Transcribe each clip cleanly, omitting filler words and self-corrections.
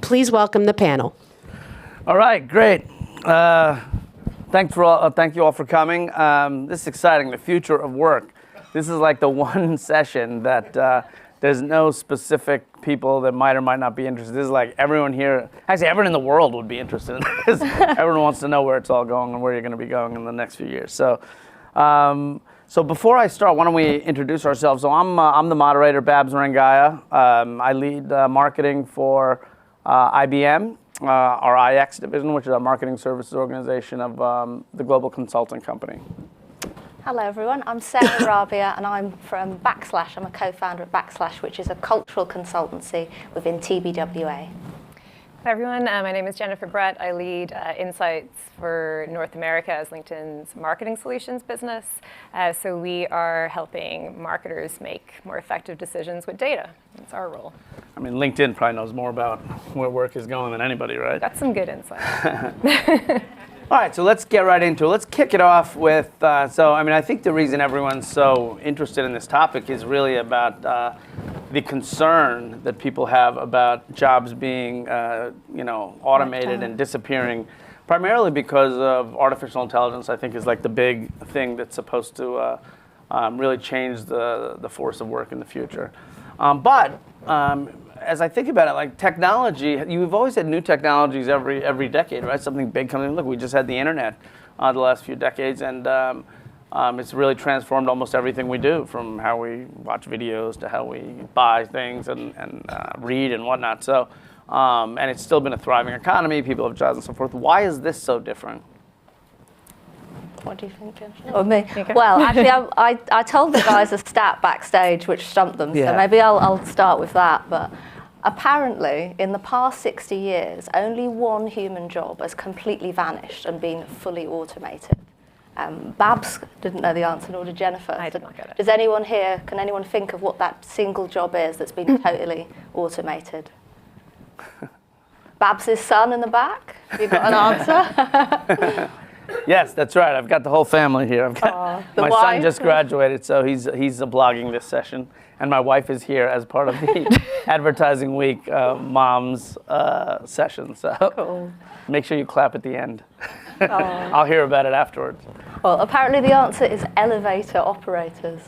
please welcome the panel. All right, great. Thank you all for coming. This is exciting, the future of work. This is like the one session that there's no specific people that might or might not be interested. This is like everyone here, actually everyone in the world would be interested in this. Everyone wants to know where it's all going and where you're going to be going in the next few years. So before I start, why don't we introduce ourselves? So I'm the moderator, Babs Rangaya. I lead marketing for IBM, our IX division, which is our marketing services organization of the global consulting company. Hello everyone, I'm Sarah Rabia and I'm from Backslash. I'm a co-founder of Backslash, which is a cultural consultancy within TBWA. Hi everyone, my name is Jennifer Brett. I lead insights for North America as LinkedIn's marketing solutions business. So we are helping marketers make more effective decisions with data. That's our role. I mean, LinkedIn probably knows more about where work is going than anybody, right? Got some good insight. All right, so let's get right into it. Let's kick it off with, I think the reason everyone's so interested in this topic is really about the concern that people have about jobs being, automated and disappearing, primarily because of artificial intelligence. I think is like the big thing that's supposed to really change the force of work in the future. As I think about it, like technology, you've always had new technologies every decade, right? Something big coming in. Look, we just had the internet the last few decades, and it's really transformed almost everything we do, from how we watch videos to how we buy things and read and whatnot. So, and it's still been a thriving economy. People have jobs and so forth. Why is this so different? What do you think, Jen? Or me? Okay. Well, actually, I told the guys a stat backstage which stumped them, so maybe I'll start with that. But apparently, in the past 60 years, only one human job has completely vanished and been fully automated. Babs didn't know the answer, nor did Jennifer. I did not get it. Does anyone here, can anyone think of what that single job is that's been totally automated? Babs' son in the back? Have you got an answer? Yes, that's right. I've got the whole family here. I've got, my son just graduated, so he's blogging this session, and my wife is here as part of the Advertising Week Moms session. So cool. Make sure you clap at the end. I'll hear about it afterwards. Well, apparently the answer is elevator operators.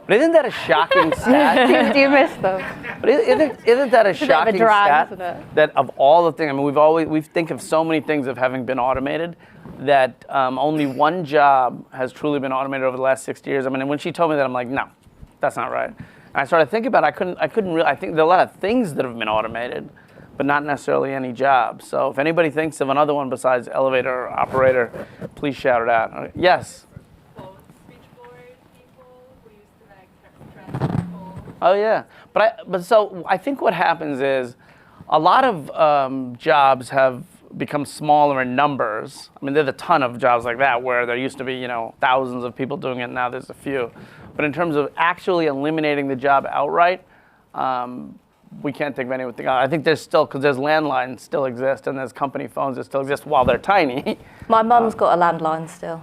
But isn't that a shocking stat? Do you miss them? But isn't that a shocking stat? That of all the things, I mean, we think of so many things of having been automated, that only one job has truly been automated over the last 60 years. I mean, and when she told me that, I'm like, no, that's not right. And I started thinking about it. I couldn't really. I think there are a lot of things that have been automated, but not necessarily any jobs. So if anybody thinks of another one besides elevator operator, please shout it out. Yes. Oh yeah, but so I think what happens is a lot of jobs have become smaller in numbers. I mean, there's a ton of jobs like that where there used to be thousands of people doing it. Now there's a few. But in terms of actually eliminating the job outright, we can't think of anything. I think there's still, because there's landlines still exist and there's company phones that still exist while they're tiny. My mum's got a landline still.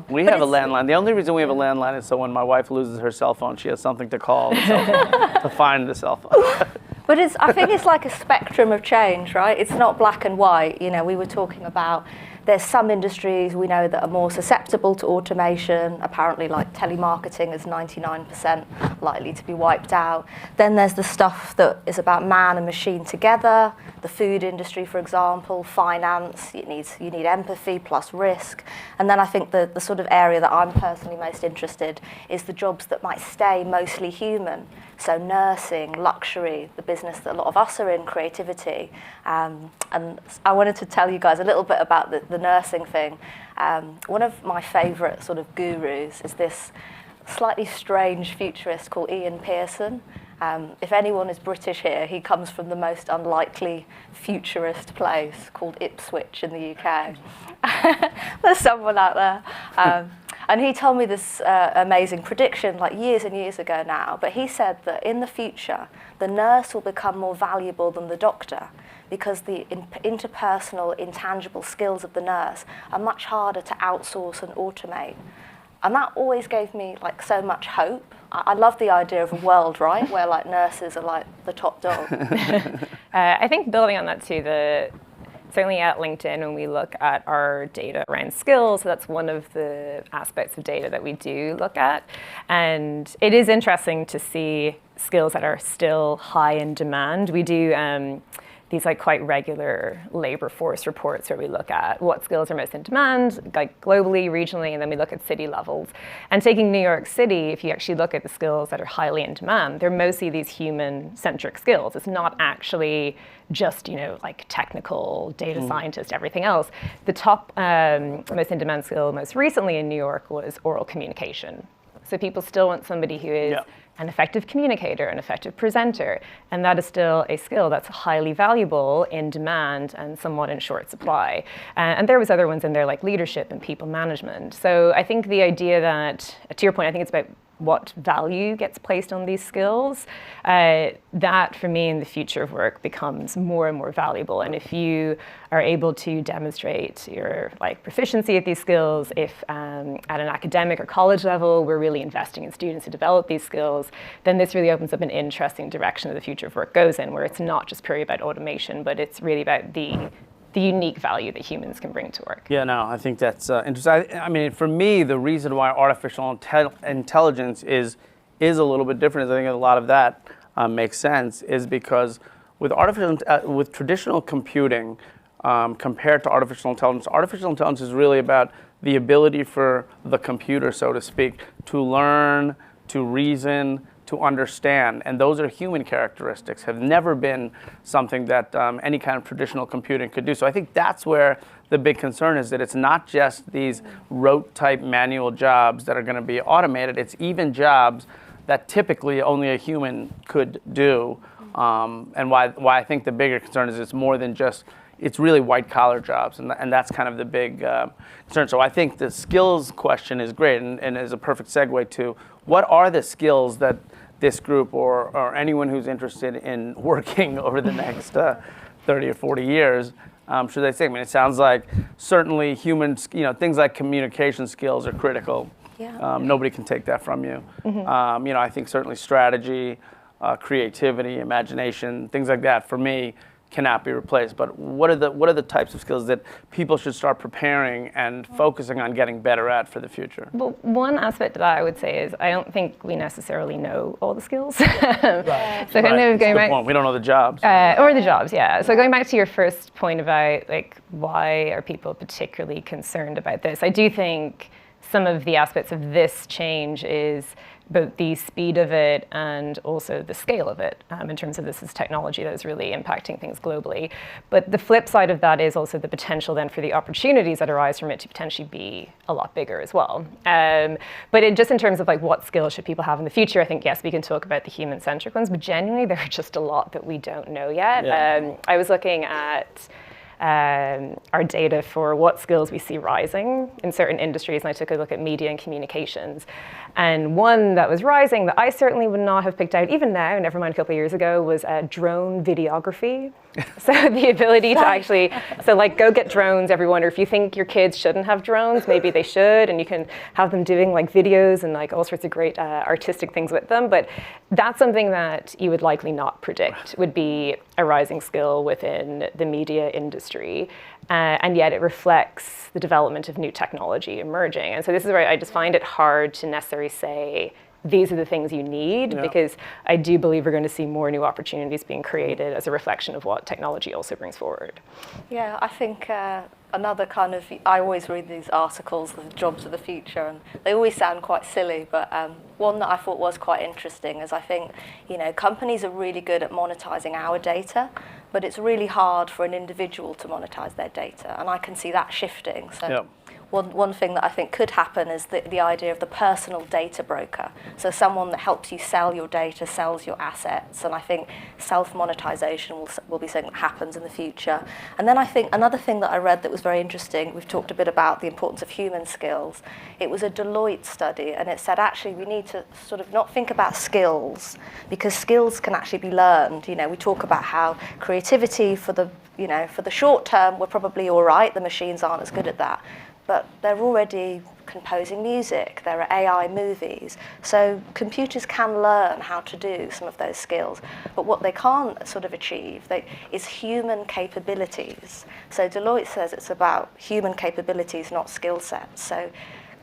We have a landline. The only reason we have a landline is so when my wife loses her cell phone, she has something to call to find the cell phone. But I think it's like a spectrum of change, right? It's not black and white. We were talking about there's some industries we know that are more susceptible to automation. Apparently, like telemarketing is 99% likely to be wiped out. Then there's the stuff that is about man and machine together. The food industry, for example, finance. You need empathy plus risk. And then I think the sort of area that I'm personally most interested is the jobs that might stay mostly human. So nursing, luxury, the business that a lot of us are in, creativity. And I wanted to tell you guys a little bit about the nursing thing. One of my favourite sort of gurus is this slightly strange futurist called Pearson. If anyone is British here, he comes from the most unlikely futurist place called Ipswich in the UK. There's someone out there. And he told me this amazing prediction like years and years ago now, but he said that in the future, the nurse will become more valuable than the doctor because the interpersonal, intangible skills of the nurse are much harder to outsource and automate. And that always gave me like so much hope. I love the idea of a world, right, where like nurses are like the top dog. I think building on that too, certainly at LinkedIn, when we look at our data around skills, so that's one of the aspects of data that we do look at. And it is interesting to see skills that are still high in demand. We do these like quite regular labor force reports where we look at what skills are most in demand, like globally, regionally, and then we look at city levels. And taking New York City, if you actually look at the skills that are highly in demand, they're mostly these human-centric skills. It's not actually just, like technical data scientist, everything else. The top most in demand skill most recently in New York was oral communication. So people still want somebody who is an effective communicator, an effective presenter, and that is still a skill that's highly valuable, in demand, and somewhat in short supply. And there was other ones in there like leadership and people management. So I think the idea that, to your point, I think it's about what value gets placed on these skills, that for me in the future of work becomes more and more valuable. And if you are able to demonstrate your like proficiency at these skills, if at an academic or college level we're really investing in students to develop these skills, then this really opens up an interesting direction that the future of work goes in, where it's not just purely about automation, but it's really about the unique value that humans can bring to work. Yeah, no, I think that's interesting. I mean, for me, the reason why artificial intelligence is a little bit different, is I think a lot of that makes sense, is because with traditional computing compared to artificial intelligence is really about the ability for the computer, so to speak, to learn, to reason, to understand, and those are human characteristics, have never been something that any kind of traditional computing could do. So I think that's where the big concern is, that it's not just these rote type manual jobs that are going to be automated, it's even jobs that typically only a human could do. And why I think the bigger concern is it's more than just, it's really white collar jobs, and that's kind of the big concern. So I think the skills question is great, and is a perfect segue to what are the skills that this group or anyone who's interested in working over the next 30 or 40 years should they say? I mean, it sounds like certainly humans, things like communication skills are critical. Yeah. Nobody can take that from you. I think certainly strategy, creativity, imagination, things like that, for me, cannot be replaced. But what are the types of skills that people should start preparing and focusing on getting better at for the future? Well, one aspect of that I would say is I don't think we necessarily know all the skills. Right. So kind of going back, we don't know the jobs. or the jobs, yeah. So going back to your first point about like why are people particularly concerned about this, I do think some of the aspects of this change is both the speed of it and also the scale of it, in terms of this is technology that is really impacting things globally. But the flip side of that is also the potential then for the opportunities that arise from it to potentially be a lot bigger as well. But just in terms of like what skills should people have in the future, I think, yes, we can talk about the human-centric ones, but genuinely there are just a lot that we don't know yet. Yeah. I was looking at our data for what skills we see rising in certain industries, and I took a look at media and communications. And one that was rising that I certainly would not have picked out, even now, never mind a couple of years ago, was drone videography. So the ability to actually, like go get drones, everyone, or if you think your kids shouldn't have drones, maybe they should, and you can have them doing like videos and like all sorts of great artistic things with them. But that's something that you would likely not predict would be a rising skill within the media industry. And yet it reflects the development of new technology emerging. And so this is where I just find it hard to necessarily say, these are the things you need, because I do believe we're going to see more new opportunities being created as a reflection of what technology also brings forward. Yeah, I think another kind of, I always read these articles, the jobs of the future, and they always sound quite silly, but one that I thought was quite interesting is I think, companies are really good at monetizing our data, but it's really hard for an individual to monetize their data, and I can see that shifting. So. One thing that I think could happen is the idea of the personal data broker. So someone that helps you sell your data, sells your assets, and I think self-monetization will be something that happens in the future. And then I think another thing that I read that was very interesting, we've talked a bit about the importance of human skills. It was a Deloitte study, and it said actually we need to sort of not think about skills, because skills can actually be learned. We talk about how creativity for the short term, we're probably all right, the machines aren't as good at that. but they're already composing music, there are AI movies. So computers can learn how to do some of those skills, but what they can't sort of achieve is human capabilities. So Deloitte says it's about human capabilities, not skill sets. So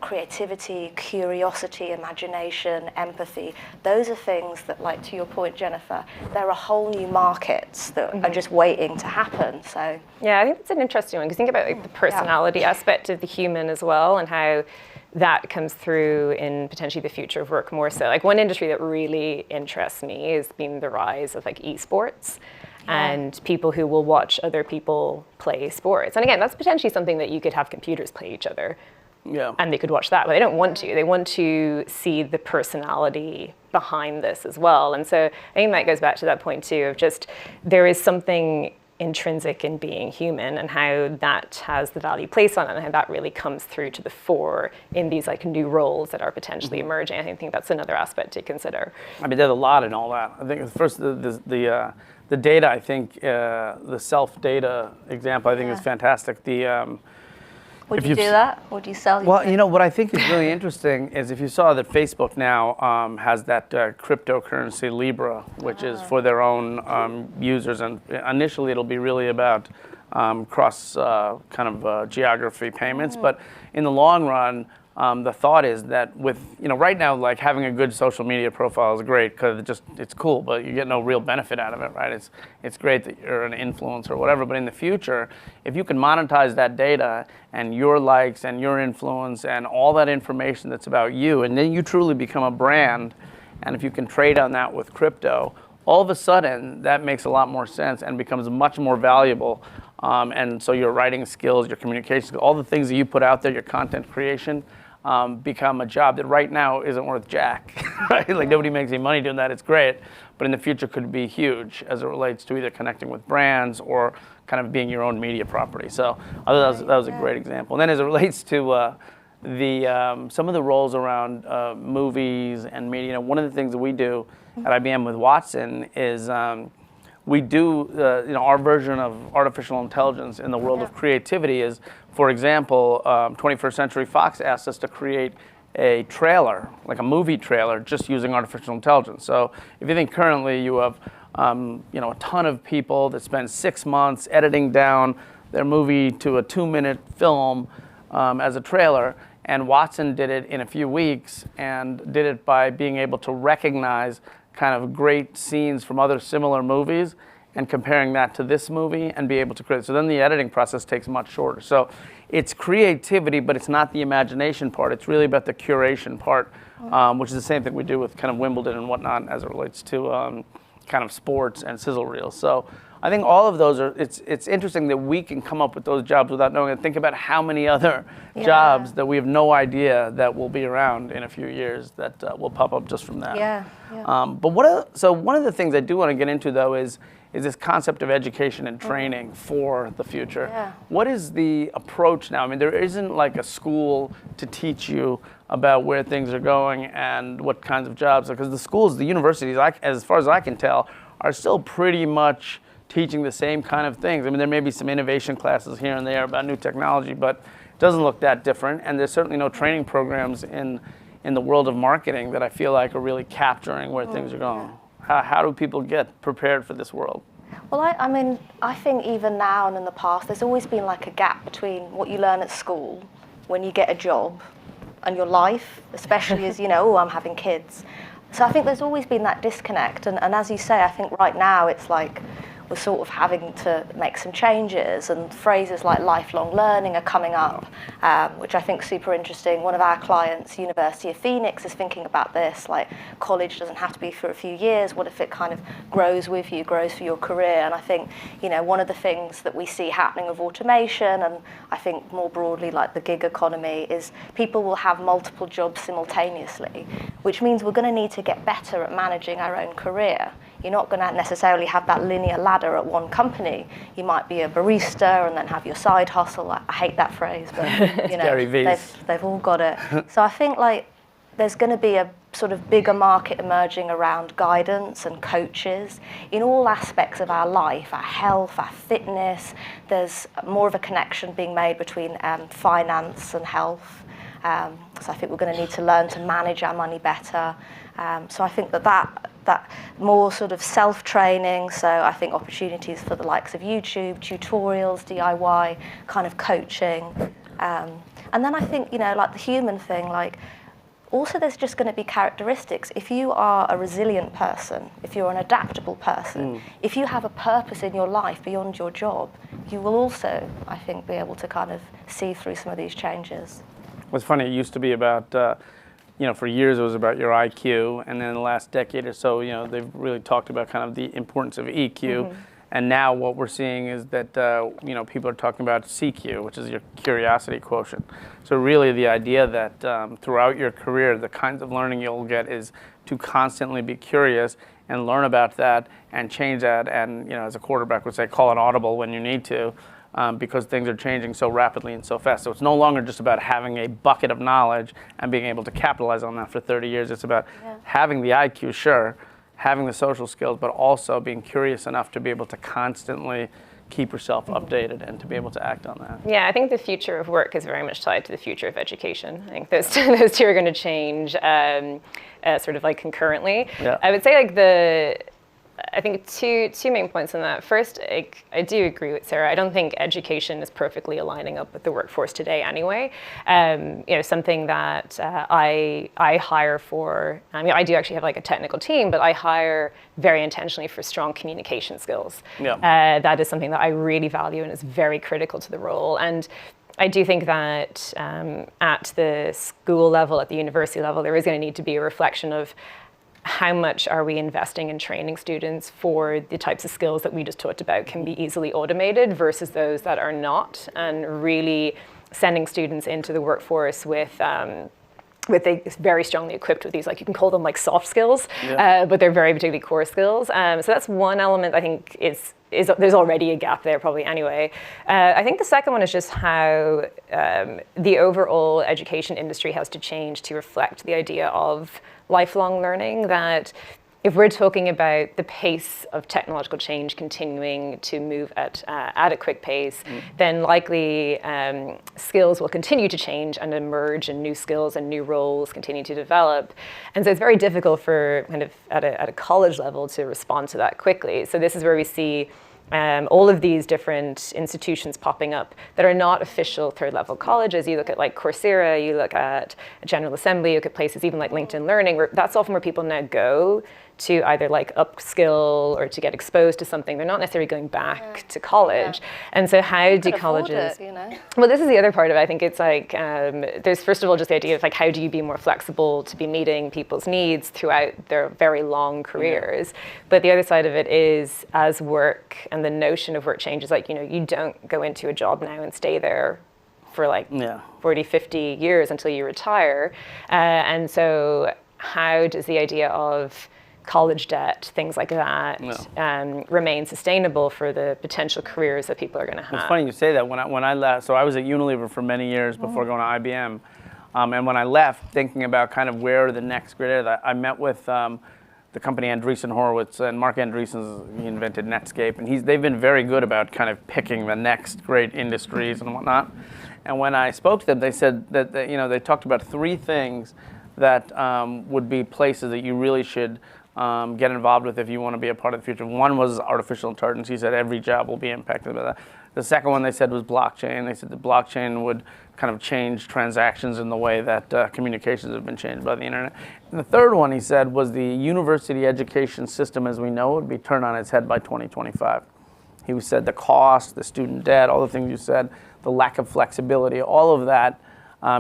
creativity, curiosity, imagination, empathy, those are things that, like to your point, Jennifer, there are whole new markets that are just waiting to happen. So yeah, I think that's an interesting one, because think about like the personality aspect of the human as well, and how that comes through in potentially the future of work more so. Like one industry that really interests me has been the rise of like esports. And people who will watch other people play sports. And again, that's potentially something that you could have computers play each other. Yeah. And they could watch that, but they don't want to. They want to see the personality behind this as well. And so I think that goes back to that point too, of just there is something intrinsic in being human, and how that has the value placed on it, and how that really comes through to the fore in these like new roles that are potentially emerging. I think that's another aspect to consider. I mean, there's a lot in all that. I think first the data. I think the self data example I think is fantastic. Would you do that? Would you sell? Well, you know, what I think is really interesting is if you saw that Facebook now has that cryptocurrency Libra, which is for their own users, and initially it'll be really about cross geography payments, but in the long run, the thought is that with, right now, like having a good social media profile is great because it's cool, but you get no real benefit out of it, right? It's great that you're an influencer or whatever, but in the future, if you can monetize that data and your likes and your influence and all that information that's about you, and then you truly become a brand, and if you can trade on that with crypto, all of a sudden that makes a lot more sense and becomes much more valuable. And so your writing skills, your communication skills, all the things that you put out there, your content creation, become a job that right now isn't worth jack, right? Like nobody makes any money doing that. It's great, but in the future could be huge as it relates to either connecting with brands or kind of being your own media property. So I thought that was a great example. And then as it relates to some of the roles around movies and media, one of the things that we do at IBM with Watson is we do, our version of artificial intelligence in the world of creativity is, for example, 21st Century Fox asked us to create a trailer, like a movie trailer, just using artificial intelligence. So if you think currently you have, a ton of people that spend 6 months editing down their movie to a 2-minute film as a trailer, and Watson did it in a few weeks and did it by being able to recognize kind of great scenes from other similar movies and comparing that to this movie and be able to create. So then the editing process takes much shorter. So it's creativity, but it's not the imagination part. It's really about the curation part, which is the same thing we do with kind of Wimbledon and whatnot as it relates to kind of sports and sizzle reels. So I think all of those are, it's interesting that we can come up with those jobs without knowing it. Think about how many other jobs that we have no idea that will be around in a few years that will pop up just from that. But one of the things I do want to get into though is this concept of education and training for the future. What is the approach now? I mean, there isn't like a school to teach you about where things are going and what kinds of jobs, because the schools, the universities, as far as I can tell, are still pretty much teaching the same kind of things. I mean, there may be some innovation classes here and there about new technology, but it doesn't look that different. And there's certainly no training programs in the world of marketing that I feel like are really capturing where things are going. How do people get prepared for this world? Well, I mean, I think even now and in the past, there's always been like a gap between what you learn at school when you get a job and your life, especially as, I'm having kids. So I think there's always been that disconnect. And as you say, I think right now it's like, we're sort of having to make some changes, and phrases like lifelong learning are coming up, which I think is super interesting. One of our clients, University of Phoenix, is thinking about this, like college doesn't have to be for a few years. What if it kind of grows with you, grows for your career? And I think, one of the things that we see happening with automation, and I think more broadly like the gig economy, is people will have multiple jobs simultaneously, which means we're going to need to get better at managing our own career. You're not going to necessarily have that linear ladder at one company. You might be a barista and then have your side hustle. I hate that phrase, but they've all got it. So I think like there's going to be a sort of bigger market emerging around guidance and coaches in all aspects of our life, our health, our fitness. There's more of a connection being made between finance and health. So I think we're going to need to learn to manage our money better. So I think that more sort of self-training, so I think opportunities for the likes of YouTube, tutorials, DIY, kind of coaching. And then I think, like the human thing, like also there's just going to be characteristics. If you are a resilient person, if you're an adaptable person, if you have a purpose in your life beyond your job, you will also, I think, be able to kind of see through some of these changes. What's funny, it used to be about, for years it was about your IQ, and then in the last decade or so, they've really talked about kind of the importance of EQ. And now what we're seeing is that, people are talking about CQ, which is your curiosity quotient. So really the idea that throughout your career, the kinds of learning you'll get is to constantly be curious and learn about that and change that. And, as a quarterback would say, call an audible when you need to, because things are changing so rapidly and so fast. So it's no longer just about having a bucket of knowledge and being able to capitalize on that for 30 years. It's about having the IQ, sure, having the social skills, but also being curious enough to be able to constantly keep yourself updated and to be able to act on that. Yeah, I think the future of work is very much tied to the future of education. I think those two are going to change sort of like concurrently. Yeah. I would say I think two main points on that. First, I do agree with Sarah. I don't think education is perfectly aligning up with the workforce today anyway. Something that I hire for, I do actually have like a technical team, but I hire very intentionally for strong communication skills. Yeah. That is something that I really value and is very critical to the role. And I do think that at the school level, at the university level, there is going to need to be a reflection of how much are we investing in training students for the types of skills that we just talked about can be easily automated versus those that are not, and really sending students into the workforce with very strongly equipped with these, like you can call them like soft skills, but they're very particularly core skills. So that's one element I think is there's already a gap there probably anyway. I think the second one is just how the overall education industry has to change to reflect the idea of lifelong learning, that if we're talking about the pace of technological change continuing to move at a quick pace, then likely skills will continue to change and emerge, and new skills and new roles continue to develop. And so it's very difficult for kind of at a college level to respond to that quickly. So this is where we see all of these different institutions popping up that are not official third-level colleges. You look at like Coursera, you look at General Assembly, you look at places even like LinkedIn Learning, where that's often where people now go to either like upskill or to get exposed to something. They're not necessarily going back to college. And so how do colleges... Well, this is the other part of it. I think it's like, there's first of all just the idea of like, how do you be more flexible to be meeting people's needs throughout their very long careers? But the other side of it is, as work and the notion of work changes, like, you don't go into a job now and stay there for like 40, 50 years until you retire. And so how does the idea of college debt, things like that, remain sustainable for the potential careers that people are going to have? It's funny you say that. When I left, so I was at Unilever for many years before going to IBM, and when I left, thinking about kind of where the next great area, I met with the company Andreessen Horowitz, and Mark Andreessen, he invented Netscape, and they've been very good about kind of picking the next great industries and whatnot. And when I spoke to them, they said that they talked about three things that would be places that you really should get involved with if you want to be a part of the future. One was artificial intelligence. He said every job will be impacted by that. The second one they said was blockchain. They said the blockchain would kind of change transactions in the way that communications have been changed by the internet. And the third one he said was the university education system as we know it would be turned on its head by 2025. He said the cost, the student debt, all the things you said, the lack of flexibility, all of that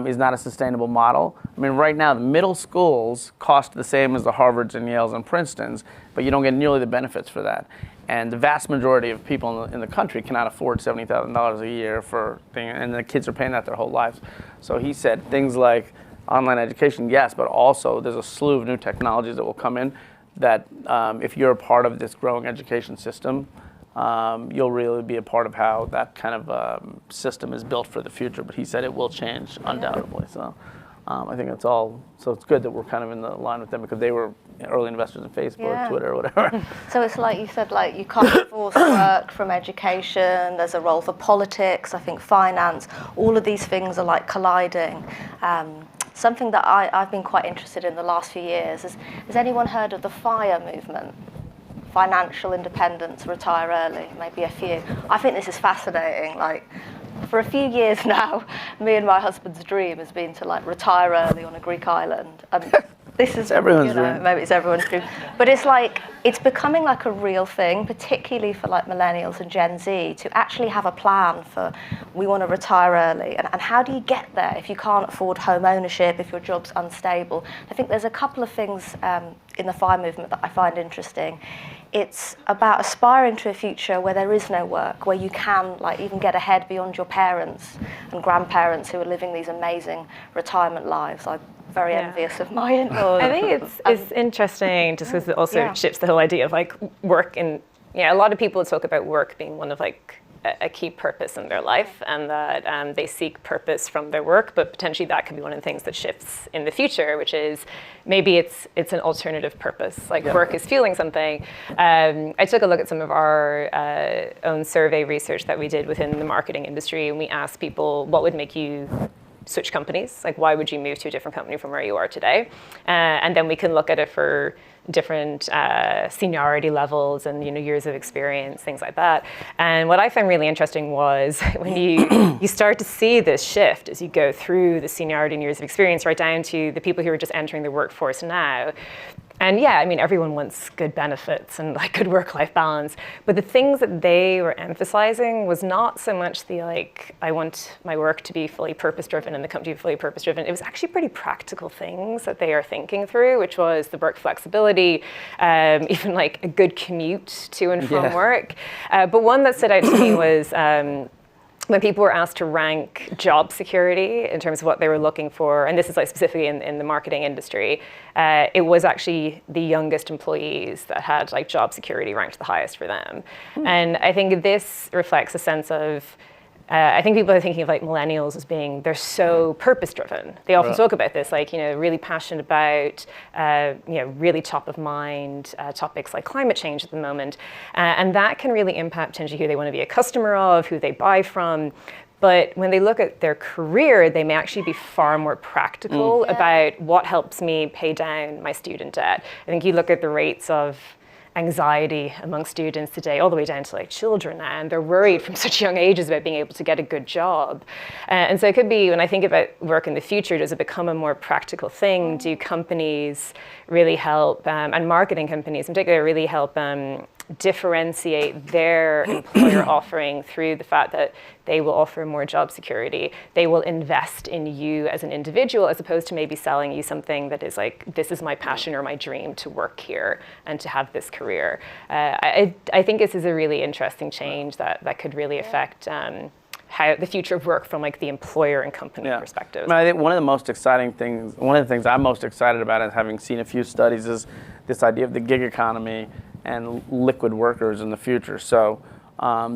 is not a sustainable model. I mean, right now, the middle schools cost the same as the Harvards and Yales and Princetons, but you don't get nearly the benefits for that. And the vast majority of people in the country cannot afford $70,000 a year and the kids are paying that their whole lives. So he said things like online education, yes, but also there's a slew of new technologies that will come in that if you're a part of this growing education system, you'll really be a part of how that kind of system is built for the future. But he said it will change undoubtedly. So I think that's all. So it's good that we're kind of in the line with them because they were early investors in Facebook, Twitter, whatever. So it's like you said, like you can't divorce work from education. There's a role for politics, I think finance. All of these things are like colliding. Something that I've been quite interested in the last few years is, has anyone heard of the FIRE movement? Financial independence, retire early, maybe a few. I think this is fascinating. Like, for a few years now, me and my husband's dream has been to like retire early on a Greek island. And this is everyone's dream. Maybe it's everyone's dream, but it's like it's becoming like a real thing, particularly for like millennials and Gen Z, to actually have a plan for we want to retire early. And how do you get there if you can't afford home ownership, if your job's unstable? I think there's a couple of things in the FIRE movement that I find interesting. It's about aspiring to a future where there is no work, where you can like even get ahead beyond your parents and grandparents who are living these amazing retirement lives. I'm very envious of my in-laws. I think it's interesting just because it also shifts the whole idea of like work, and a lot of people talk about work being one of like a key purpose in their life, and that they seek purpose from their work, but potentially that could be one of the things that shifts in the future, which is maybe it's an alternative purpose, like work is fueling something. I took a look at some of our own survey research that we did within the marketing industry, and we asked people what would make you switch companies, like why would you move to a different company from where you are today, and then we can look at it for different seniority levels and years of experience, things like that. And what I found really interesting was when you start to see this shift as you go through the seniority and years of experience right down to the people who are just entering the workforce now. And everyone wants good benefits and like good work-life balance, but the things that they were emphasizing was not so much the like, I want my work to be fully purpose-driven and the company to be fully purpose-driven. It was actually pretty practical things that they are thinking through, which was the work flexibility, even like a good commute to and from work. But one that stood out to me was when people were asked to rank job security in terms of what they were looking for, and this is like specifically in the marketing industry, it was actually the youngest employees that had like job security ranked the highest for them. And I think this reflects a sense of, I think people are thinking of like millennials as being, they're so purpose-driven. They often talk about this, like, really passionate about, really top of mind topics like climate change at the moment. And that can really impact potentially who they want to be a customer of, who they buy from. But when they look at their career, they may actually be far more practical about what helps me pay down my student debt. I think you look at the rates of anxiety among students today, all the way down to like children now, and they're worried from such young ages about being able to get a good job. And so it could be, when I think about work in the future, does it become a more practical thing? Do companies really help, and marketing companies in particular, really help differentiate their employer offering through the fact that they will offer more job security. They will invest in you as an individual, as opposed to maybe selling you something that is like, this is my passion or my dream to work here and to have this career. I think this is a really interesting change that could really affect how the future of work from like the employer and company perspective. I think one of the things I'm most excited about, is having seen a few studies, is this idea of the gig economy and liquid workers in the future. So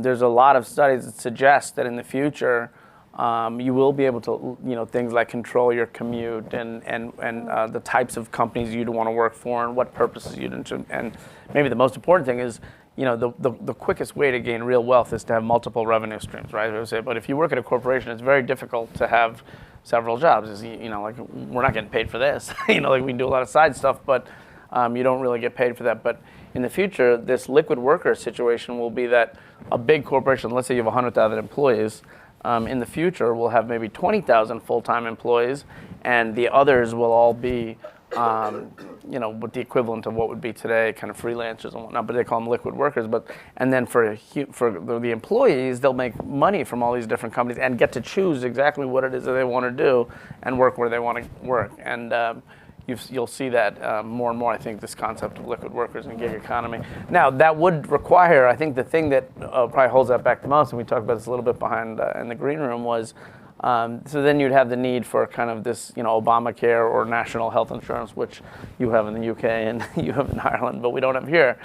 there's a lot of studies that suggest that in the future you will be able to, things like control your commute and the types of companies you'd want to work for and what purposes you'd, and maybe the most important thing is, the quickest way to gain real wealth is to have multiple revenue streams, right? But if you work at a corporation, it's very difficult to have several jobs. Like we're not getting paid for this. Like we can do a lot of side stuff, but you don't really get paid for that. But in the future, this liquid worker situation will be that a big corporation, let's say you have 100,000 employees, in the future will have maybe 20,000 full-time employees, and the others will all be, with the equivalent of what would be today, kind of freelancers and whatnot, but they call them liquid workers. And then for the employees, they'll make money from all these different companies and get to choose exactly what it is that they want to do and work where they want to work. And you'll see that more and more, I think, this concept of liquid workers and gig economy. Now, that would require, I think the thing that probably holds that back the most, and we talked about this a little bit behind in the green room, was so then you'd have the need for kind of this, Obamacare or national health insurance, which you have in the UK and you have in Ireland, but we don't have here.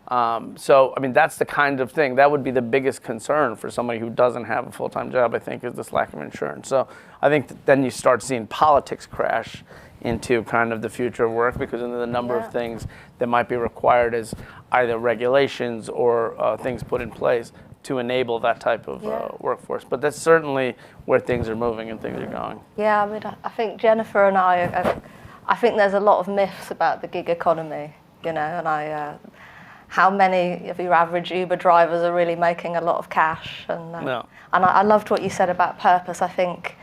So, I mean, that's the kind of thing, that would be the biggest concern for somebody who doesn't have a full-time job, I think, is this lack of insurance. So I think then you start seeing politics crash into kind of the future of work, because of the number of things that might be required as either regulations or things put in place to enable that type of workforce. But that's certainly where things are moving and things are going. Yeah, I mean, I think Jennifer and I think there's a lot of myths about the gig economy, you know, and how many of your average Uber drivers are really making a lot of cash. And I loved what you said about purpose. I think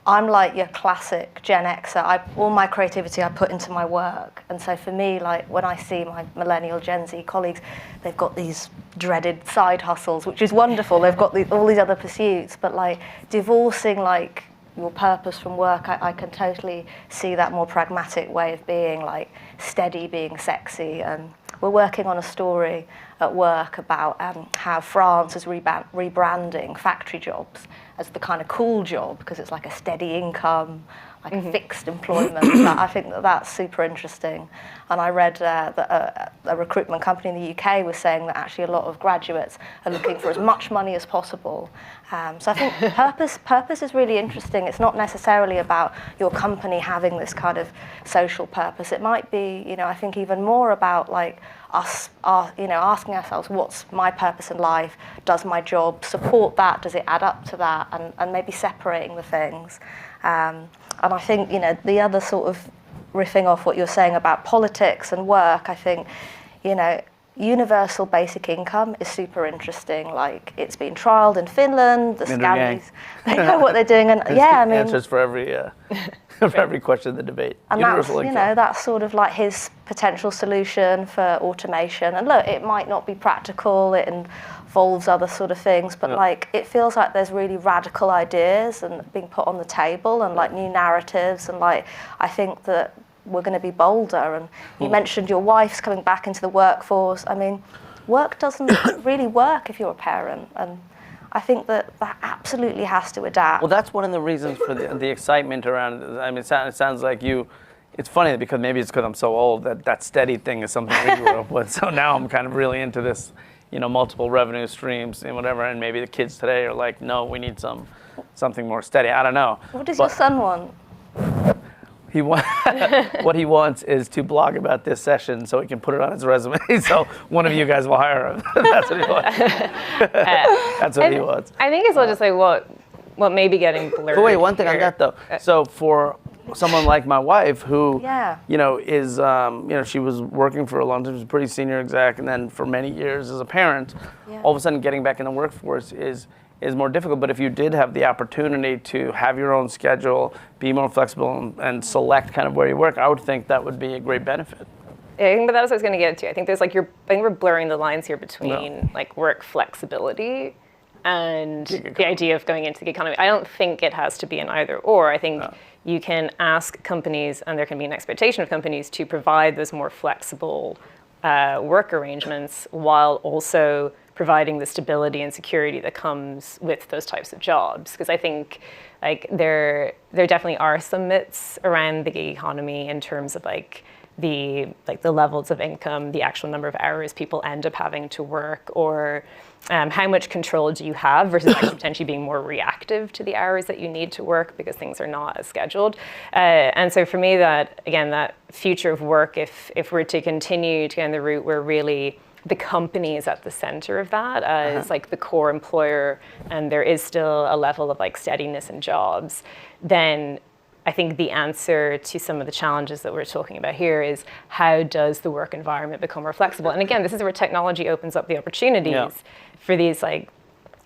I'm like your classic Gen Xer. All my creativity I put into my work. And so for me, like when I see my millennial Gen Z colleagues, they've got these dreaded side hustles, which is wonderful. They've got all these other pursuits, but like divorcing like your purpose from work, I can totally see that more pragmatic way of being, like steady being sexy. And we're working on a story at work about how France is rebranding factory jobs as the kind of cool job, because it's like a steady income, like a fixed employment. I think that's super interesting. And I read that a recruitment company in the UK was saying that actually a lot of graduates are looking for as much money as possible. So I think purpose is really interesting. It's not necessarily about your company having this kind of social purpose. It might be, you know, I think even more about like us, you know, asking ourselves, what's my purpose in life? Does my job support that? Does it add up to that? And maybe separating the things. And I think, you know, the other sort of riffing off what you're saying about politics and work, I think, you know, universal basic income is super interesting. Like, it's been trialled in Finland, the Scandis, they know what they're doing. And I mean, answers for every for every question in the debate. And that's, you know, that's sort of like his potential solution for automation. And look, it might not be practical, it involves other sort of things, but like it feels like there's really radical ideas and being put on the table and like new narratives, and like I think that we're going to be bolder. And you mentioned your wife's coming back into the workforce. I mean, work doesn't really work if you're a parent, and I think that absolutely has to adapt. Well, that's one of the reasons for the excitement around it. I mean, it sounds like you. It's funny because maybe it's because I'm so old that steady thing is something we grew up with. So now I'm kind of really into this, you know, multiple revenue streams and whatever. And maybe the kids today are like, no, we need something more steady. I don't know. What does your son want? What he wants is to blog about this session so he can put it on his resume. So one of you guys will hire him. That's what he wants. That's what he wants. I think it's all just like what may be getting blurred. But wait, one thing on that though. So for someone like my wife, who you know is you know, she was working for a long time, she was a pretty senior exec, and then for many years as a parent, all of a sudden getting back in the workforce is more difficult. But if you did have the opportunity to have your own schedule, be more flexible, and select kind of where you work, I would think that would be a great benefit. Yeah, but that was what I was going to get to. I think there's like I think we're blurring the lines here between like work flexibility and the idea of going into the economy. I don't think it has to be an either or. I think you can ask companies, and there can be an expectation of companies to provide those more flexible work arrangements while also providing the stability and security that comes with those types of jobs. Because I think like there definitely are some myths around the gig economy in terms of like the levels of income, the actual number of hours people end up having to work, or how much control do you have versus actually potentially being more reactive to the hours that you need to work because things are not as scheduled. And so for me, that future of work, if we're to continue to go down the route where really the company is at the center of that as like the core employer, and there is still a level of like steadiness in jobs, then I think the answer to some of the challenges that we're talking about here is how does the work environment become more flexible? And again, this is where technology opens up the opportunities for these like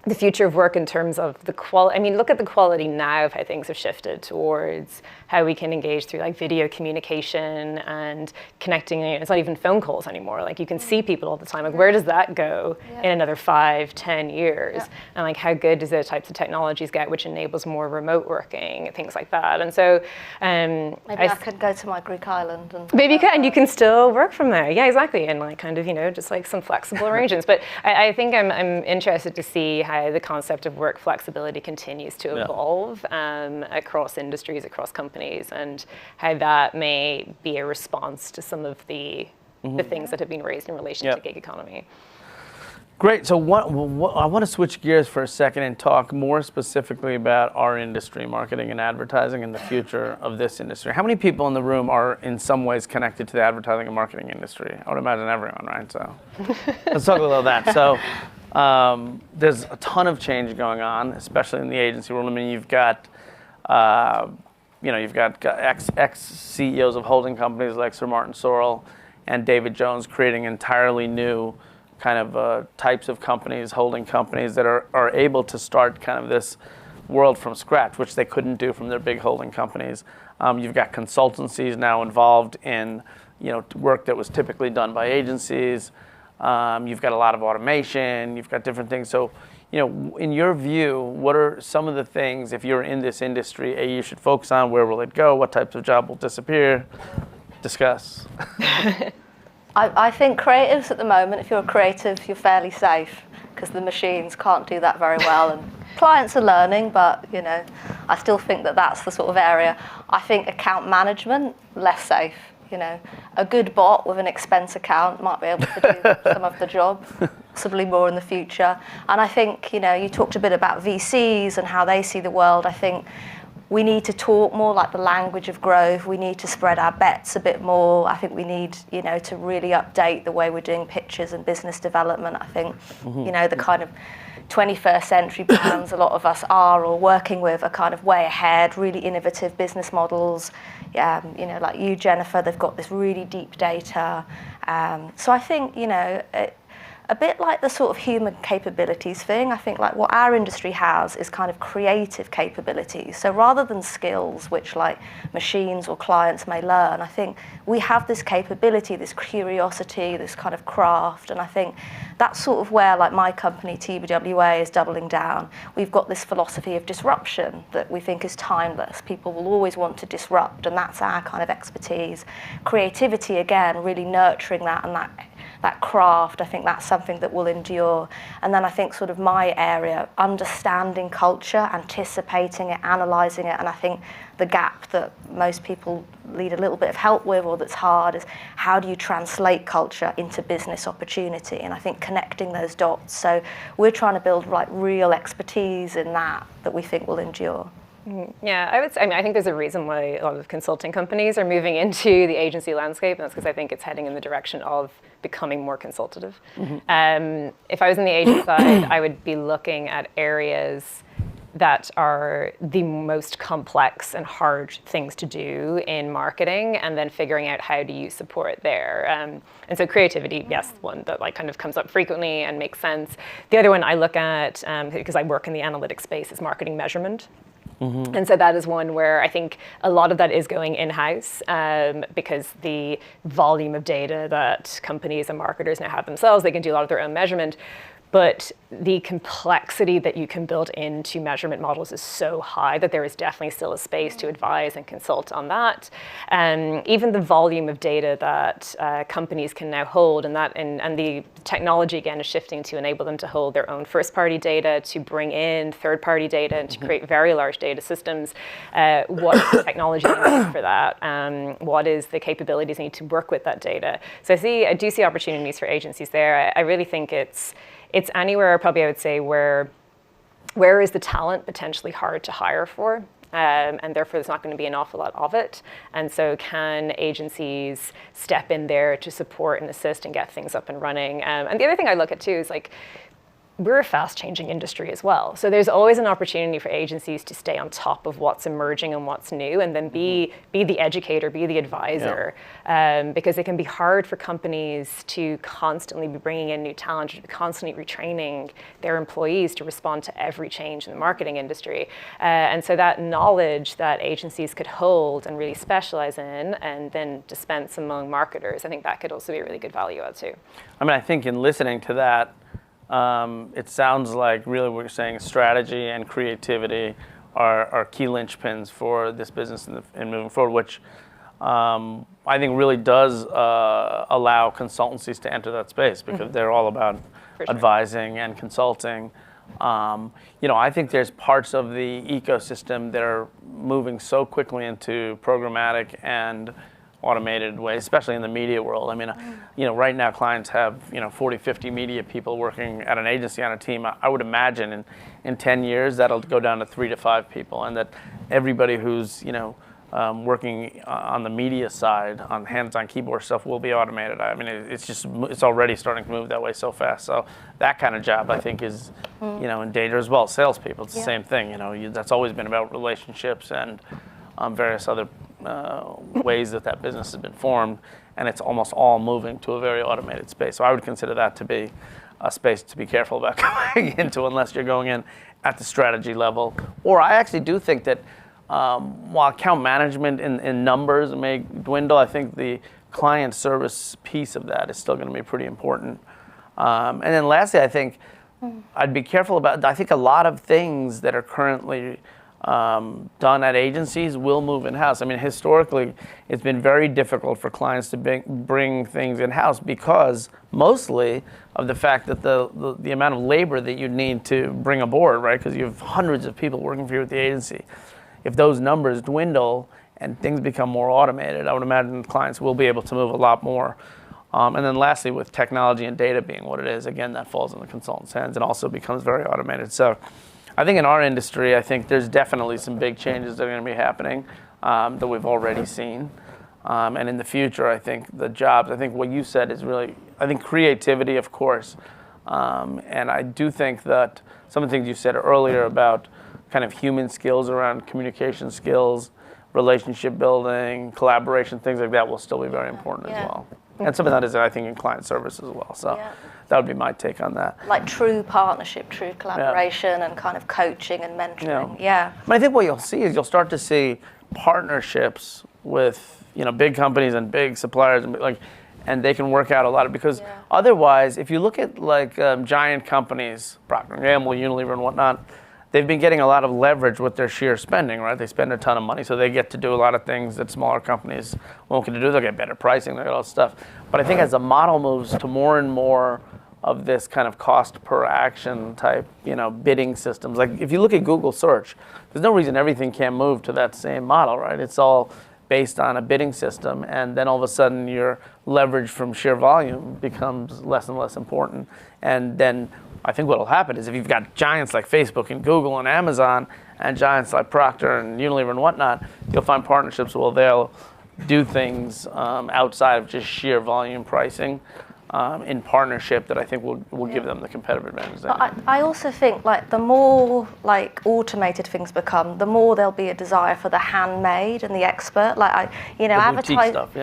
the future of work in terms of the quality. I mean, look at the quality now of how things have shifted towards how we can engage through like video communication and connecting. It's not even phone calls anymore. Like you can see people all the time. Like where does that go in another 5-10 years? And like how good does the types of technologies get which enables more remote working, things like that. And so maybe I could go to my Greek island and maybe you can, and you can still work from there. Yeah, exactly. And like kind of, you know, just like some flexible arrangements. But I think I'm interested to see how the concept of work flexibility continues to evolve across industries, across companies, and how that may be a response to some of the the things that have been raised in relation to gig economy. Great. So I want to switch gears for a second and talk more specifically about our industry, marketing and advertising, and the future of this industry. How many people in the room are in some ways connected to the advertising and marketing industry? I would imagine everyone, right? So let's talk a little about that. So there's a ton of change going on, especially in the agency world. I mean, you've got ex-CEOs of holding companies like Sir Martin Sorrell and David Jones creating entirely new kind of types of companies, holding companies that are able to start kind of this world from scratch, which they couldn't do from their big holding companies. You've got consultancies now involved in work that was typically done by agencies. You've got a lot of automation. You've got different things. So, in your view, what are some of the things, if you're in this industry, you should focus on? Where will it go? What types of job will disappear? Discuss. I think creatives at the moment, if you're a creative, you're fairly safe because the machines can't do that very well. And clients are learning, but I still think that that's the sort of area. I think account management, less safe. A good bot with an expense account might be able to do some of the job, possibly more in the future. And I think, you talked a bit about VCs and how they see the world. I think we need to talk more like the language of growth. We need to spread our bets a bit more. I think we need, to really update the way we're doing pitches and business development. I think, the kind of 21st century brands a lot of us are or working with are kind of way ahead, really innovative business models. Like you, Jennifer, they've got this really deep data. So I think, a bit like the sort of human capabilities thing, I think like what our industry has is kind of creative capabilities. So rather than skills, which like machines or clients may learn, I think we have this capability, this curiosity, this kind of craft. And I think that's sort of where like my company, TBWA, is doubling down. We've got this philosophy of disruption that we think is timeless. People will always want to disrupt, and that's our kind of expertise. Creativity, again, really nurturing that and that craft, I think that's something that will endure. And then I think sort of my area, understanding culture, anticipating it, analysing it, and I think the gap that most people need a little bit of help with or that's hard is how do you translate culture into business opportunity? And I think connecting those dots. So we're trying to build like real expertise in that we think will endure. Yeah, I think there's a reason why a lot of consulting companies are moving into the agency landscape, and that's because I think it's heading in the direction of becoming more consultative. If I was in the agent side, I would be looking at areas that are the most complex and hard things to do in marketing, and then figuring out how do you support there. And so creativity, yes, one that like kind of comes up frequently and makes sense. The other one I look at, because I work in the analytics space, is marketing measurement. And so that is one where I think a lot of that is going in-house because the volume of data that companies and marketers now have themselves, they can do a lot of their own measurement. But the complexity that you can build into measurement models is so high that there is definitely still a space to advise and consult on that. Even the volume of data that companies can now hold, and the technology again is shifting to enable them to hold their own first-party data, to bring in third-party data, and to create very large data systems. What is the technology needed for that? What is the capabilities needed to work with that data? So I do see opportunities for agencies there. I really think it's anywhere, probably I would say, where is the talent potentially hard to hire for, and therefore there's not going to be an awful lot of it. And so can agencies step in there to support and assist and get things up and running? And the other thing I look at too is like, we're a fast-changing industry as well. So there's always an opportunity for agencies to stay on top of what's emerging and what's new, and then be the educator, be the advisor, because it can be hard for companies to constantly be bringing in new talent, to be constantly retraining their employees to respond to every change in the marketing industry. And so that knowledge that agencies could hold and really specialize in and then dispense among marketers, I think that could also be a really good value add too. I mean, I think in listening to that, it sounds like really what you're saying, strategy and creativity are key linchpins for this business and moving forward, which I think really does allow consultancies to enter that space because they're all about advising and consulting. I think there's parts of the ecosystem that are moving so quickly into programmatic and automated ways, especially in the media world. I mean, right now clients have 40, 50 media people working at an agency on a team. I would imagine in 10 years that'll go down to 3 to 5 people, and that everybody who's working on the media side, on hands-on keyboard stuff, will be automated. I mean, it's already starting to move that way so fast. So that kind of job, I think, is in danger as well. Salespeople, it's the same thing. That's always been about relationships and various other ways that business has been formed, and it's almost all moving to a very automated space. So I would consider that to be a space to be careful about going into, unless you're going in at the strategy level. Or I actually do think that while account management in numbers may dwindle, I think the client service piece of that is still going to be pretty important. And then lastly, I think I'd be careful about, I think a lot of things that are currently done at agencies will move in-house. I mean, historically, it's been very difficult for clients to bring things in-house because mostly of the fact that the amount of labor that you need to bring aboard, right? Because you have hundreds of people working for you at the agency. If those numbers dwindle and things become more automated, I would imagine clients will be able to move a lot more. And then lastly, with technology and data being what it is, again, that falls in the consultant's hands and also becomes very automated. So I think in our industry, I think there's definitely some big changes that are going to be happening that we've already seen. And in the future, I think the jobs, I think what you said is really, I think creativity, of course. And I do think that some of the things you said earlier about kind of human skills around communication skills, relationship building, collaboration, things like that will still be very important as well. And some of that is, I think, in client service as well. So that would be my take on that. Like true partnership, true collaboration, and kind of coaching and mentoring. But I think what you'll see is you'll start to see partnerships with big companies and big suppliers, and they can work out a lot of, because otherwise, if you look at giant companies, Procter & Gamble, Unilever, and whatnot, they've been getting a lot of leverage with their sheer spending, right? They spend a ton of money, so they get to do a lot of things that smaller companies won't get to do. They'll get better pricing, they'll get all this stuff. But I think as the model moves to more and more of this kind of cost per action type, bidding systems, like if you look at Google search, there's no reason everything can't move to that same model, right? It's all based on a bidding system, and then all of a sudden your leverage from sheer volume becomes less and less important. And then I think what will happen is if you've got giants like Facebook and Google and Amazon and giants like Procter and Unilever and whatnot, you'll find partnerships where they'll do things outside of just sheer volume pricing in partnership that I think will give them the competitive advantage. But I also think the more automated things become, the more there'll be a desire for the handmade and the expert. Advertising stuff,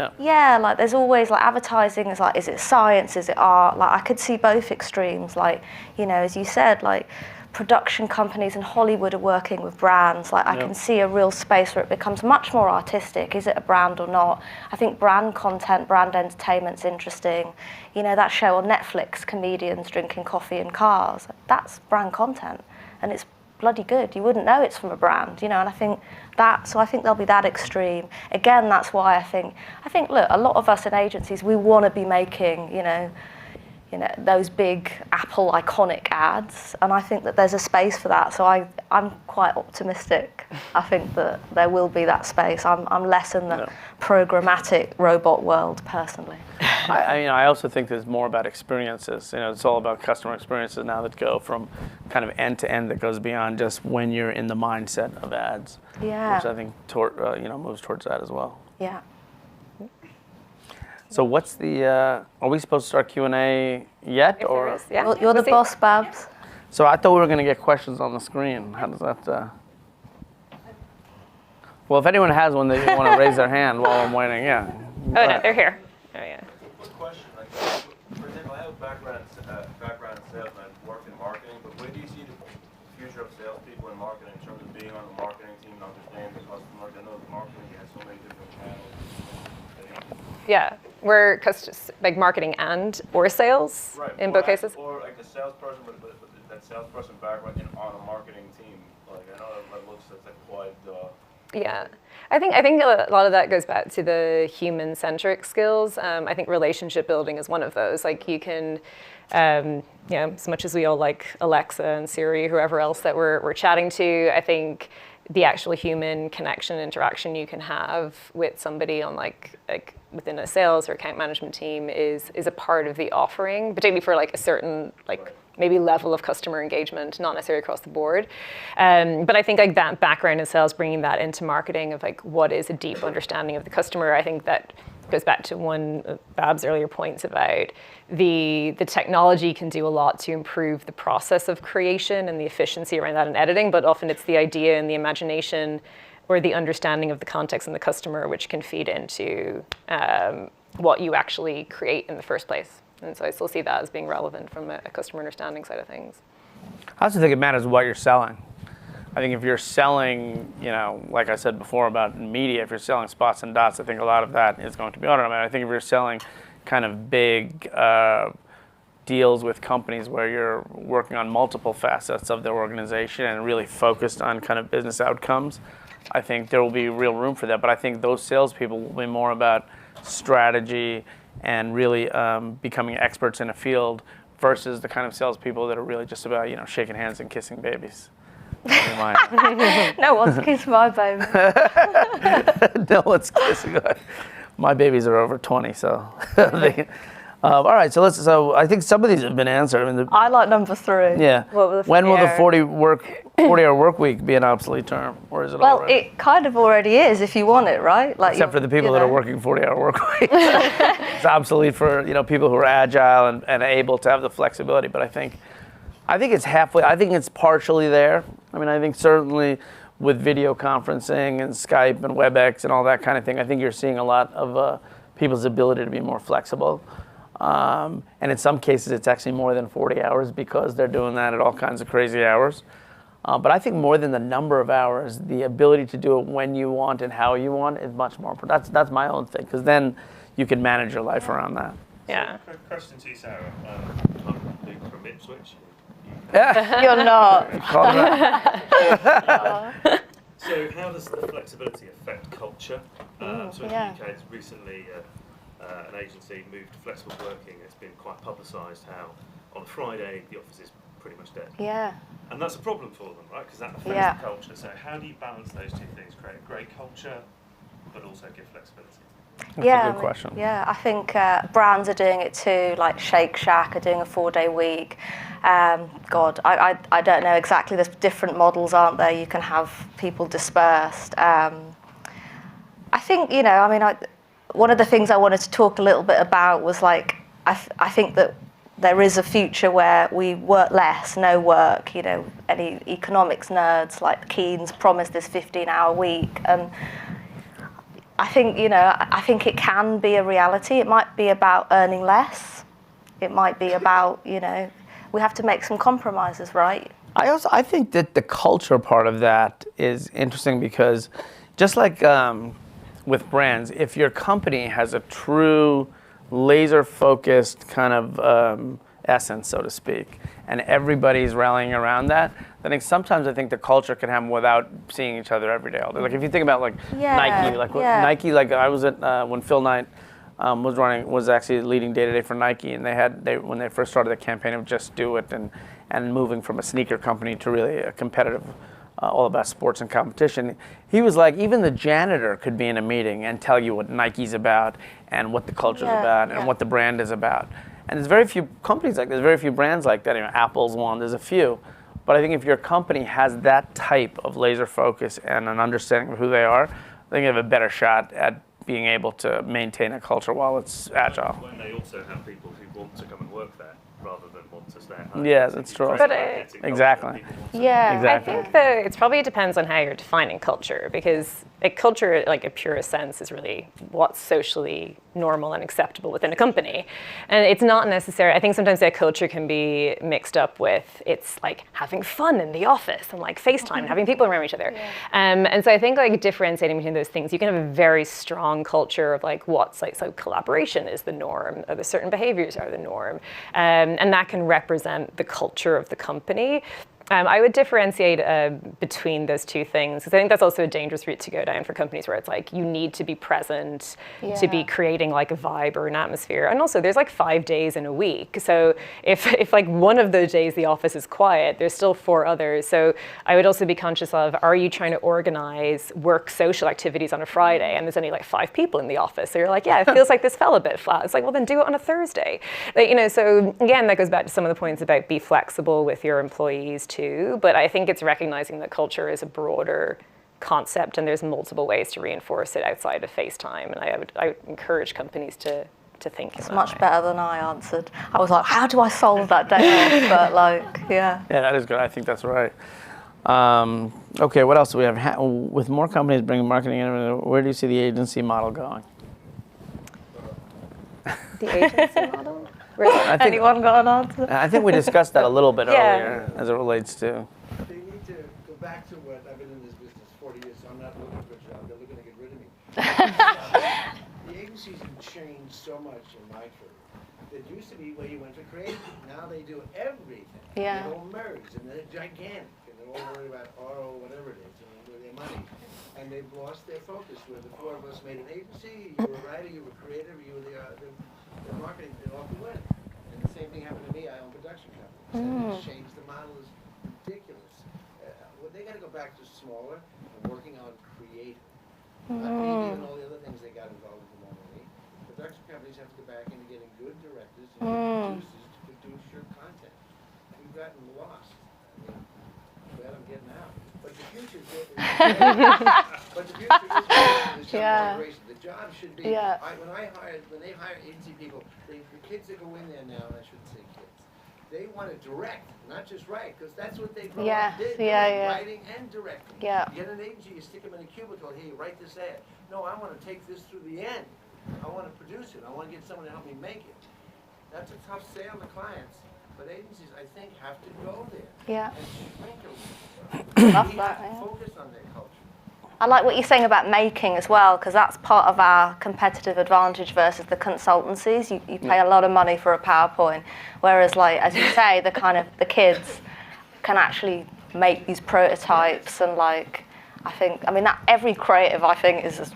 there's always advertising is it science, is it art? I could see both extremes. As you said, production companies in Hollywood are working with brands. I can see a real space where it becomes much more artistic. Is it a brand or not? I think brand content, brand entertainment's interesting. That show on Netflix, comedians drinking coffee in cars, that's brand content, and it's bloody good. You wouldn't know it's from a brand, and I think there'll be that extreme. Again, that's why I think look, a lot of us in agencies, we want to be making, those big Apple iconic ads, and I think that there's a space for that. So I'm quite optimistic. I think that there will be that space. I'm less in the programmatic robot world personally. I also think there's more about experiences. It's all about customer experiences now that go from kind of end to end, that goes beyond just when you're in the mindset of ads. Yeah. Which I think moves towards that as well. Yeah. So what's the? Are we supposed to start Q&A yet, or? Well, you're the boss, Babs. So I thought we were going to get questions on the screen. How does that? Well, if anyone has one, they want to raise their hand while I'm waiting. Yeah. Oh no, they're here. Oh yeah. One question. For example, I have a background in sales and I work in marketing. But where do you see the future of salespeople in marketing in terms of being on the marketing team and understanding the customer? I know marketing has so many different channels. Yeah, we're marketing or sales in both cases. Or a salesperson with that salesperson background on a marketing team. I know that looks quite. Yeah, I think a lot of that goes back to the human-centric skills. I think relationship building is one of those. You can, as much as we all like Alexa and Siri, whoever else that we're chatting to, I think the actual human connection interaction you can have with somebody on like within a sales or account management team is a part of the offering, particularly for like a certain like maybe level of customer engagement, not necessarily across the board. But I think like that background in sales, bringing that into marketing of like what is a deep understanding of the customer, I think that goes back to one of Bab's earlier points about the technology can do a lot to improve the process of creation and the efficiency around that in editing, but often it's the idea and the imagination or the understanding of the context and the customer which can feed into what you actually create in the first place. And so I still see that as being relevant from a customer understanding side of things. I also think it matters what you're selling. I think if you're selling, like I said before about media, if you're selling spots and dots, I think a lot of that is going to be automated. I think if you're selling kind of big deals with companies where you're working on multiple facets of their organization and really focused on kind of business outcomes, I think there will be real room for that. But I think those salespeople will be more about strategy and really becoming experts in a field versus the kind of salespeople that are really just about, shaking hands and kissing babies. No one's kissed my baby. No one's kissing. My babies are over 20, so. All right, so I think some of these have been answered. I mean, I like number 3. Yeah. When will the 40-hour work week be an obsolete term, or is it Well, already? it kind of already is if you want it, right? Like Except for the people that are working 40-hour work weeks. It's obsolete for people who are agile and able to have the flexibility. But I think it's halfway. I think it's partially there. I mean, I think certainly with video conferencing and Skype and WebEx and all that kind of thing, I think you're seeing a lot of people's ability to be more flexible. And in some cases, it's actually more than 40 hours because they're doing that at all kinds of crazy hours. But I think more than the number of hours, the ability to do it when you want and how you want is much more. That's my own thing, because then you can manage your life around that. Yeah. So, question to you, Sarah. I'm Luke from Ipswich. You're not. So how does the flexibility affect culture? So in the UK, it's recently an agency moved to flexible working. It's been quite publicised how on Friday the office is pretty much dead. Yeah. And that's a problem for them, right? Because that affects the culture. So how do you balance those two things? Create a great culture, but also give flexibility? That's a good question. Yeah, I think brands are doing it too, like Shake Shack are doing a 4-day week. God, I don't know exactly. There's different models, aren't there? You can have people dispersed. I think, one of the things I wanted to talk a little bit about was like, I think that there is a future where we work less, no work. Any economics nerds like Keynes promised this 15-hour week, and I think it can be a reality. It might be about earning less. It might be about we have to make some compromises, right? I think that the culture part of that is interesting because just like with brands, if your company has a true laser-focused kind of essence, so to speak, and everybody's rallying around that, I think the culture can happen without seeing each other every day. Like if you think about Nike, Nike, I was at when Phil Knight was actually leading day-to-day for Nike, and when they first started the campaign of Just Do It and moving from a sneaker company to really a competitive, all about sports and competition, he was like, even the janitor could be in a meeting and tell you what Nike's about and what the culture's about and what the brand is about. And there's very few companies like that, there's very few brands like that. Apple's one, there's a few. But I think if your company has that type of laser focus and an understanding of who they are, I think you have a better shot at being able to maintain a culture while it's agile. When they also have people who want to come and work there rather than want to stay at home. Yeah, that's true. But exactly. Yeah, exactly. I think that it's probably depends on how you're defining culture, because a culture, like a purest sense, is really what's socially normal and acceptable within a company. And it's not necessary. I think sometimes that culture can be mixed up with it's like having fun in the office and like FaceTime and having people around each other. Yeah. And so I think like differentiating between those things, you can have a very strong culture of like what's like, so collaboration is the norm, or the certain behaviors are the norm. And that can represent the culture of the company. I would differentiate between those two things, because I think that's also a dangerous route to go down for companies where it's like you need to be present to be creating like a vibe or an atmosphere. And also there's like 5 days in a week. So if like one of those days the office is quiet, there's still 4 others. So I would also be conscious of, are you trying to organize work social activities on a Friday and there's only like 5 people in the office? So you're like, yeah, it feels like this fell a bit flat. It's like, well, then do it on a Thursday. Like, you know, so again, that goes back to some of the points about be flexible with your employees too. But I think it's recognizing that culture is a broader concept and there's multiple ways to reinforce it outside of FaceTime. And I would encourage companies to think It's in that much way. better than I answered. I was like, how do I solve that day off? But like, yeah. Yeah, that is good. I think that's right. Okay, what else do we have? With more companies bringing marketing in, where do you see the agency model going? The agency model? I think, Anyone got an answer? I think we discussed that a little bit Yeah. earlier as it relates to. They need to go back to what I've been in this business 40 years, so I'm not looking for a job. They're looking to get rid of me. The agencies have changed so much in my career. It used to be where you went for creative. Now they do everything. Yeah. They all merge, and they're gigantic, and they're all worried about RO, whatever it is, and with their money. And they've lost their focus. Where the 4 of us made an agency, you were a writer, you were creative, you were the marketing, they all could win. And the same thing happened to me. I own production companies. And it's changed. The model is ridiculous. Well, they got to go back to smaller and working on creative. Not maybe even all the other things they got involved with normally. Production companies have to go back into getting good directors and good producers to produce your content. We've gotten lost. I mean, glad I'm getting out. But the future is but the future is Yeah. migration. The job should be. Yeah. When they hire agency people, the kids that go in there now, and I shouldn't say kids, they want to direct, not just write, because that's what they grow Yeah. up did. Yeah, doing, yeah. Writing and directing. Yeah. You get an agency, you stick them in a cubicle. Hey, write this ad. No, I want to take this through the end. I want to produce it. I want to get someone to help me make it. That's a tough sale to clients. But agencies, I think, have to go there Yeah. and shrink a little. Love We that, have to yeah. focus on their culture. I like what you're saying about making as well, because that's part of our competitive advantage versus the consultancies. You pay a lot of money for a PowerPoint, whereas, like as you say, the kids can actually make these prototypes and like that every creative I think is a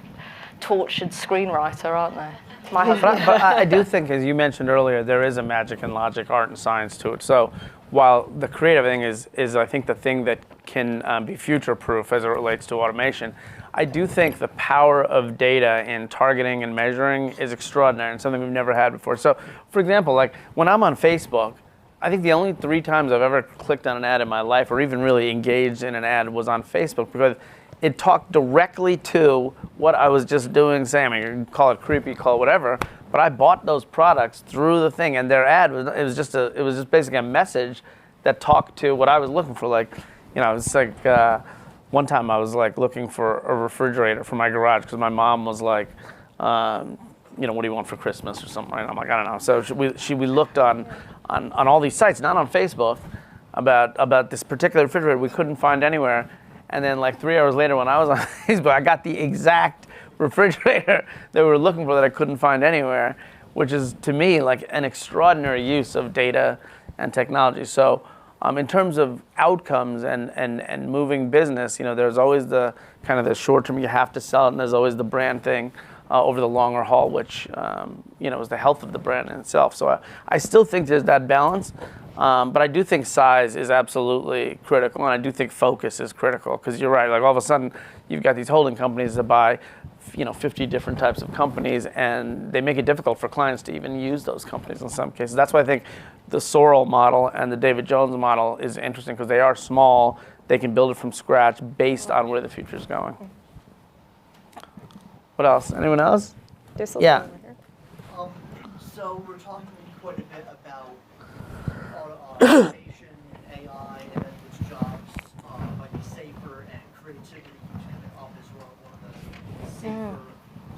tortured screenwriter, aren't they? My husband. But I do think, as you mentioned earlier, there is a magic and logic, art and science to it. So while the creative thing is I think the thing that can be future-proof as it relates to automation, I do think the power of data in targeting and measuring is extraordinary and something we've never had before. So, for example, like when I'm on Facebook, I think the only 3 times I've ever clicked on an ad in my life or even really engaged in an ad was on Facebook, because it talked directly to what I was just doing, saying, I mean, you call it creepy, call it whatever, but I bought those products through the thing, and their ad was it was just basically a message that talked to what I was looking for. Like, you know, it's like one time I was like looking for a refrigerator for my garage because my mom was like, you know, what do you want for Christmas or something? Right? I'm like, I don't know. So we looked on all these sites, not on Facebook, about this particular refrigerator we couldn't find anywhere. And then like 3 hours later when I was on Facebook, I got the exact refrigerator that we were looking for that I couldn't find anywhere, which is to me like an extraordinary use of data and technology. So in terms of outcomes and moving business, you know, there's always the kind of the short term, you have to sell it, and there's always the brand thing over the longer haul, which you know, is the health of the brand in itself. So I still think there's that balance. But I do think size is absolutely critical, and I do think focus is critical, because you're right. Like all of a sudden, you've got these holding companies that buy, you know, 50 different types of companies, and they make it difficult for clients to even use those companies in some cases. That's why I think the Sorrell model and the David Jones model is interesting, because they are small. They can build it from scratch based on where the future is going. What else? Anyone else? There's still Yeah. some over here. So we're talking quite a bit about automation, AI, and which jobs might be safer, and creativity coming up as one of the safer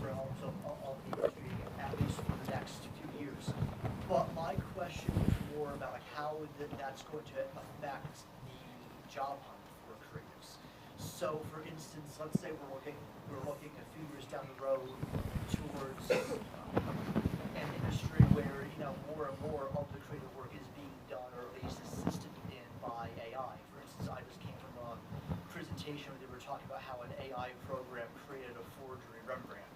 realms of the industry, at least for the next few years. But my question is more about like how that's going to affect the job hunt for creatives. So, for instance, let's say we're looking a few years down the road towards an industry where, you know, more and more of the creative work is being done, or at least assisted in by AI. For instance, I just came from a presentation where they were talking about how an AI program created a forgery Rembrandt.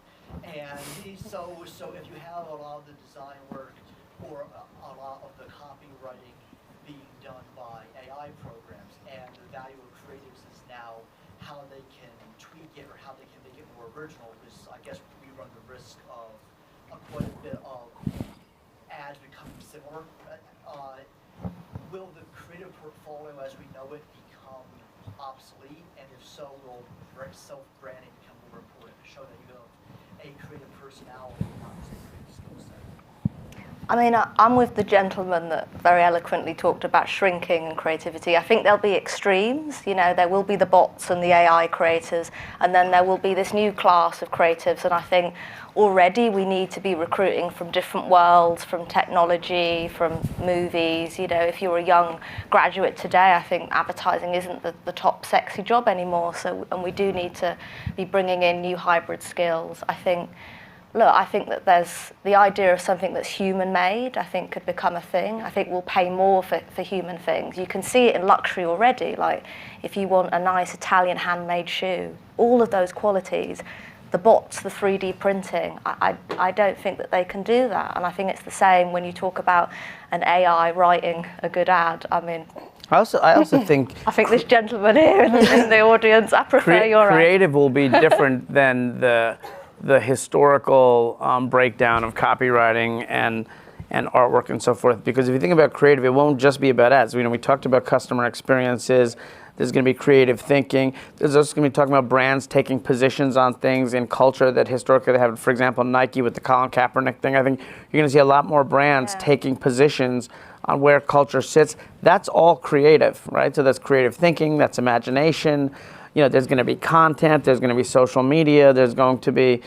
And so if you have a lot of the design work or a lot of the copywriting being done by AI programs, and the value of creatives is now how they can tweak it or how they can make it more original, because I guess we run the risk of quite a bit of ads becoming similar. Will the creative portfolio as we know it become obsolete? And if so, will self-branding become more important to show that you have a creative personality, not just a creative skill set? I mean, I'm with the gentleman that very eloquently talked about shrinking and creativity. I think there'll be extremes. You know, there will be the bots and the AI creators, and then there will be this new class of creatives. And I think already we need to be recruiting from different worlds, from technology, from movies. You know, if you're a young graduate today, I think advertising isn't the top sexy job anymore. So, and we do need to be bringing in new hybrid skills. I think that there's the idea of something that's human-made, I think, could become a thing. I think we'll pay more for human things. You can see it in luxury already. Like, if you want a nice Italian handmade shoe, all of those qualities, the bots, the 3D printing, I don't think that they can do that. And I think it's the same when you talk about an AI writing a good ad. I mean, I also think I think this gentleman here in the audience, I prefer your ad. creative will be different than the historical breakdown of copywriting and artwork and so forth. Because if you think about creative, it won't just be about ads. You know, we talked about customer experiences. There's going to be creative thinking. There's also going to be talking about brands taking positions on things in culture that historically they haven't. For example, Nike with the Colin Kaepernick thing. I think you're going to see a lot more brands taking positions on where culture sits. That's all creative, right? So that's creative thinking. That's imagination. You know, there's going to be content, there's going to be social media, there's going to be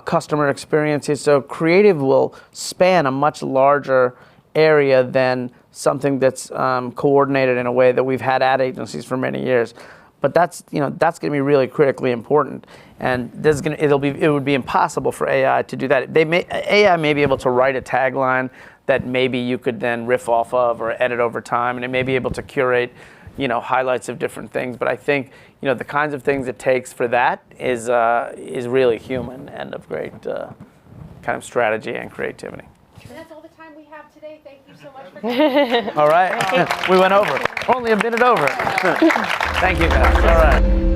customer experiences. So creative will span a much larger area than something that's coordinated in a way that we've had ad agencies for many years. But that's going to be really critically important, and it would be impossible for AI to do that. AI may be able to write a tagline that maybe you could then riff off of or edit over time, and it may be able to curate highlights of different things. But I think the kinds of things it takes for that is really human and of great kind of strategy and creativity. And that's all the time we have today. Thank you so much for coming. All right, we went over, only a minute over. Thank you guys. All right.